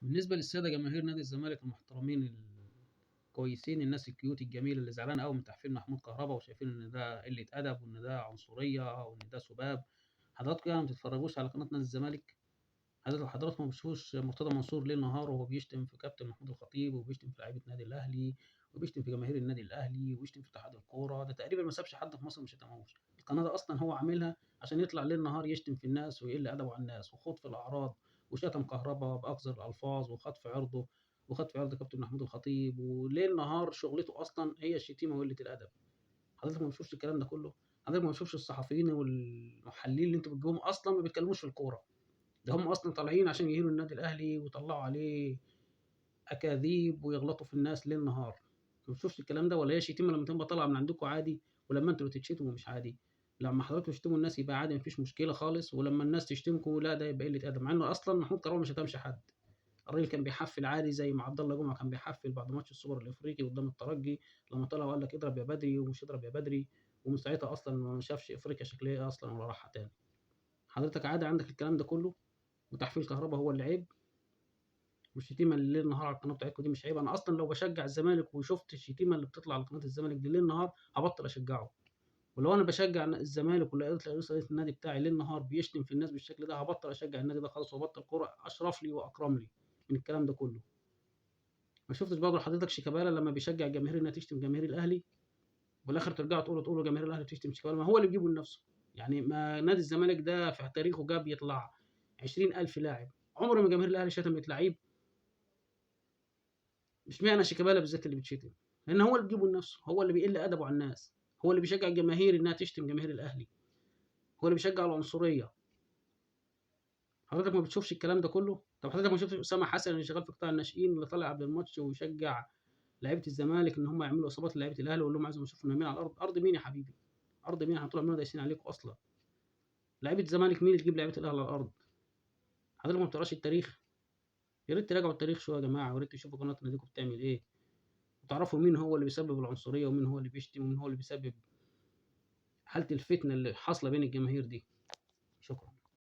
بالنسبة للسادة جماهير نادي الزمالك المحترمين الكويسين، الناس الكيوت الجميلة اللي زعلانة أوي من تحفيل محمود كهربا وشايفين إن ده قلة أدب وإن ده عنصرية وإن ده سُباب. حضراتكم يعني ما بتتفرجوش على قناة نادي الزمالك؟ حضراتكم ما بتشوفوش مرتضى منصور ليل نهار وهو بيشتم في كابتن محمود الخطيب وبيشتم في لعيبة النادي الأهلي وبيشتم في جماهير النادي الأهلي وبيشتم في اتحاد الكورة؟ ده تقريبًا ما سابش حد في مصر ما شتمهوش. القناة دي أصلًا هو عاملها عشان يطلع ليل نهار يشتم في الناس ويقل أدبه على الناس وخوض في الأعراض، وشتم كهربا بأقذر الألفاظ وخاض في عرضه وخاض في عرض كابتن محمود الخطيب، وليل نهار شغلته أصلًا هي الشتيمة وقلة الأدب. حضرتك ما بتشوفش الكلام ده كله؟ حضرتك ما بتشوفش الصحفيين والمحللين اللي أنتم بتجيبوهم أصلًا ما بيتكلموش في الكورة؟ ده هم أصلًا طالعين عشان يهينوا النادي الأهلي ويطلّعوا عليه أكاذيب ويغلطوا في الناس ليل نهار. ما بتشوفش الكلام ده، والّا هي الشتيمة لمّا تبقى طالعة من عندكم عادي، ولمّا أنتم اللي تتشتموا مش عادي؟ لمّا حضراتكم تشتموا الناس يبقى عادي ما فيش مشكلة خالص، ولمّا الناس تشتمكم لأ ده يبقى قلة أدب، مع إنه أصلًا محمود كهربا ما شتمش حد. الراجل كان بيحفّل عادي زي ما عبد الله جمعة كان بيحفّل بعد ماتش السوبر الإفريقي قدّام الترجي، لمّا طلع وقال لك اضرب يا بدري ومش اضرب يا بدري، ومن ساعتها أصلًا ما شافش إفريقيا شكلها إيه أصلًا ولا راحها تاني. حضرتك عادي عندك الكلام ده كله؟ وتحفيل كهربا هو اللي عيب؟ والشتيمة اللي ليل نهار على القناة بتاعتكم دي مش عيب؟ أنا أصلًا لو باشجّع الزمالك وشُفت الشتيمة اللي بتطلع على قناة الزمالك دي ليل نهار هابطّل أشجّعه. ولو أنا باشجّع الزمالك ولقيت رئيس النادي بتاعي ليل نهار بيشتم في الناس بالشكل ده هابطّل أشجّع النادي ده خالص وأبطّل كورة أشرف لي وأكرم لي من الكلام ده كله. ما شُفتش برضه حضرتك شيكابالا لمّا بيشجّع الجماهير إنها تشتم جماهير الأهلي، وفي الآخر ترجعوا تقولوا جماهير الأهلي بتشتم شيكابالا؟ ما هو اللي بيجيبه لنفسه. يعني ما نادي الزمالك ده في تاريخه جاب يطلع 20.000 لاعب، عمر ما جماهير الأهلي شتمت لعيب. اشمعنى شيكابالا بالذات اللي بيتشتم؟ لأن هو اللي بيجيبه لنفسه، هو اللي بيقل أدبه على الناس، هو اللي بيشجع الجماهير إنها تشتم جماهير الأهلي، هو اللي بيشجع العنصرية. حضرتك ما بتشوفش الكلام ده كله؟ طب حضرتك ما شُفتش أسامة حسن اللي شغال في قطاع الناشئين اللي طالع قبل الماتش ويشجع لعيبة الزمالك إن هم يعملوا إصابات للعيبة الأهلي ويقول لهم عايزهم يشوفوا نايمين على الأرض؟ أرض مين يا حبيبي؟ أرض مين؟ إحنا طول عمرنا دايسين عليكم أصلًا. لعيبة الزمالك مين اللي تجيب لعيبة الأهلي على الأرض؟ حضرتك ما بتقراش التاريخ؟ يا ريت تراجعوا التاريخ شوية يا جماعة، ويا ريت تشوفوا قناة ناديكم بتعمل إيه، وتعرفوا مين هو اللي بيسبب العنصرية ومين هو اللي بيشتم ومين هو اللي بيسبب حالة الفتنة اللي حاصلة بين الجماهير دي.